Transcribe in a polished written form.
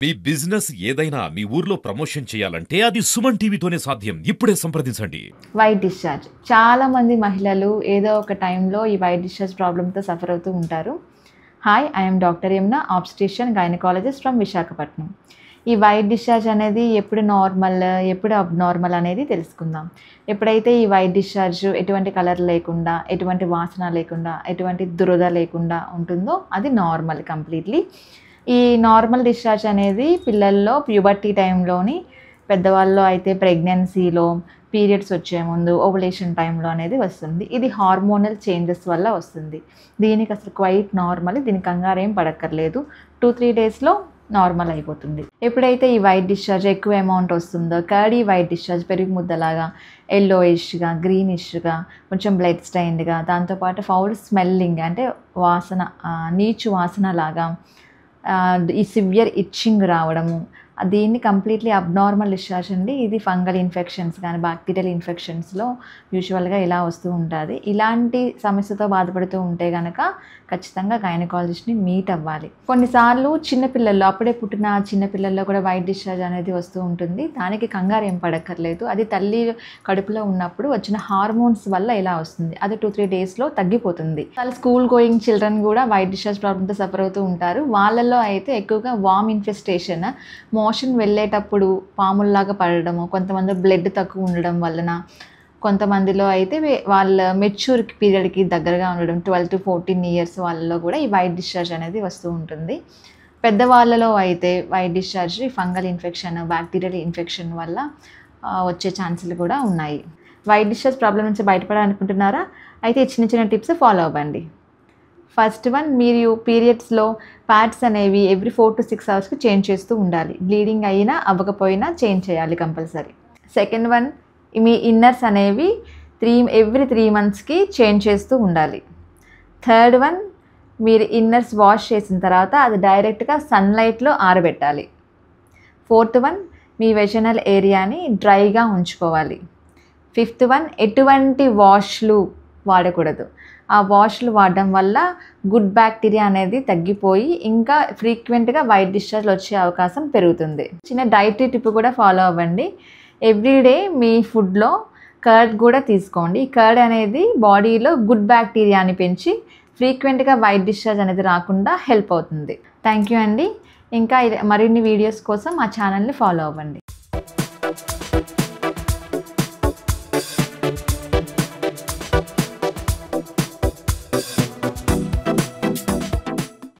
మీ business ఏదైనా మీ ఊర్లో promotion చేయాలంటే అది సుమన్ టీవీతోనే సాధ్యం. ఇప్పుడే సంప్రదించండి. వైట్ డిశ్చార్జ్ చాలా మంది మహిళలు ఏదో ఒక టైంలో ఈ వైట్ డిశ్చార్జ్ ప్రాబ్లంతో సఫర్ అవుతూ ఉంటారు. Hi, I'm doctor Yamuna, obstetrician gynaecologist from Visakhapatnam. ఈ వైట్ డిశ్చార్జ్ అనేది ఎప్పుడు నార్మల్, ఎప్పుడు అబ్నార్మల్ అనేది తెలుసుకుందాం. ఎప్పుడైతే ఈ వైట్ డిశ్చార్జ్ ఎటువంటి కలర్ లేకుండా, ఎటువంటి వాసన లేకుండా, ఎటువంటి దురద లేకుండా ఉంటుందో అది నార్మల్ కంప్లీట్లీ. ఈ నార్మల్ డిశ్చార్జ్ అనేది పిల్లల్లో ప్యూబర్టీ టైంలోని, పెద్దవాళ్ళలో అయితే ప్రెగ్నెన్సీలో, పీరియడ్స్ వచ్చే ముందు, ఓవులేషన్ టైంలో అనేది వస్తుంది. ఇది హార్మోనల్ చేంజెస్ వల్ల వస్తుంది. దీనికి అసలు క్వైట్ నార్మల్, దీనికి కంగారు ఏం పడక్కర్లేదు. 2-3 డేస్లో నార్మల్ అయిపోతుంది. ఎప్పుడైతే ఈ వైట్ డిశ్చార్జ్ ఎక్కువ అమౌంట్ వస్తుందో, కర్డీ వైట్ డిశ్చార్జ్ పెరుగు ముద్దలాగా ఎల్లోయిష్గా, గ్రీనిష్గా, కొంచెం బ్లడ్ స్టైన్డ్గా, దాంతోపాటు ఫౌల్ స్మెల్లింగ్ అంటే వాసన, నీచు వాసన లాగా, ఈ సివియర్ ఇచ్చింగ్ రావడము, దీన్ని కంప్లీట్లీ అబ్నార్మల్ డిశ్చార్జ్ అండి. ఇది ఫంగల్ ఇన్ఫెక్షన్స్ కానీ బ్యాక్టీరియల్ ఇన్ఫెక్షన్స్లో యూజువల్గా ఇలా వస్తూ ఉంటుంది. ఇలాంటి సమస్యతో బాధపడుతూ ఉంటే కనుక ఖచ్చితంగా గైనకాలజిస్ట్ని మీట్ అవ్వాలి. కొన్నిసార్లు చిన్నపిల్లల్లో, అప్పుడే పుట్టిన చిన్నపిల్లల్లో కూడా వైట్ డిశ్చార్జ్ అనేది వస్తూ ఉంటుంది. దానికి కంగారు ఏం పడక్కర్లేదు. అది తల్లి కడుపులో ఉన్నప్పుడు వచ్చిన హార్మోన్స్ వల్ల ఇలా వస్తుంది. అది 2-3 డేస్లో తగ్గిపోతుంది. వాళ్ళ స్కూల్ గోయింగ్ చిల్డ్రన్ కూడా వైట్ డిశ్చార్జ్ ప్రాబ్లంతో సఫర్ అవుతూ ఉంటారు. వాళ్ళల్లో అయితే ఎక్కువగా వామ్ ఇన్ఫెస్టేషన్, మోషన్ వెళ్ళేటప్పుడు పాముల్లాగా పడడము, కొంతమంది బ్లడ్ తక్కువ ఉండడం వలన, కొంతమందిలో అయితే వాళ్ళ మెచ్యూర్ పీరియడ్కి దగ్గరగా ఉండడం, 12-14 ఇయర్స్ వాళ్ళలో కూడా ఈ వైట్ డిశ్చార్జ్ అనేది వస్తూ ఉంటుంది. పెద్దవాళ్ళలో అయితే white discharge fungal infection, bacterial infection వల్ల వచ్చే ఛాన్సులు కూడా ఉన్నాయి. వైట్ డిశ్చార్జ్ ప్రాబ్లం నుంచి బయటపడాలనుకుంటున్నారా? అయితే చిన్న చిన్న టిప్స్ ఫాలో అవ్వండి. ఫస్ట్ వన్, మీరు పీరియడ్స్లో ప్యాడ్స్ అనేవి ఎవ్రీ 4-6 అవర్స్కి చేంజ్ చేస్తూ ఉండాలి. బ్లీడింగ్ అయినా అవ్వకపోయినా చేంజ్ చేయాలి కంపల్సరీ. సెకండ్ వన్, మీ ఇన్నర్స్ అనేవి ఎవ్రీ 3 మంత్స్కి చేంజ్ చేస్తూ ఉండాలి. థర్డ్ వన్, మీరు ఇన్నర్స్ వాష్ చేసిన తర్వాత అది డైరెక్ట్గా సన్లైట్లో ఆరబెట్టాలి. ఫోర్త్ వన్, మీ వెజనల్ ఏరియాని డ్రైగా ఉంచుకోవాలి. ఫిఫ్త్ వన్, ఎటువంటి వాష్లు వాడకూడదు. ఆ వాష్లు వాడడం వల్ల గుడ్ బ్యాక్టీరియా అనేది తగ్గిపోయి ఇంకా ఫ్రీక్వెంట్గా వైట్ డిశ్చార్జ్ వచ్చే అవకాశం పెరుగుతుంది. చిన్న డైటరీ టిప్ కూడా ఫాలో అవ్వండి. ఎవ్రీడే మీ ఫుడ్లో కర్డ్ కూడా తీసుకోండి. ఈ కర్డ్ అనేది బాడీలో గుడ్ బ్యాక్టీరియాని పెంచి ఫ్రీక్వెంట్గా వైట్ డిశ్చార్జ్ అనేది రాకుండా హెల్ప్ అవుతుంది. థ్యాంక్ యూ అండి. ఇంకా మరిన్ని వీడియోస్ కోసం మా ఛానల్ని ఫాలో అవ్వండి.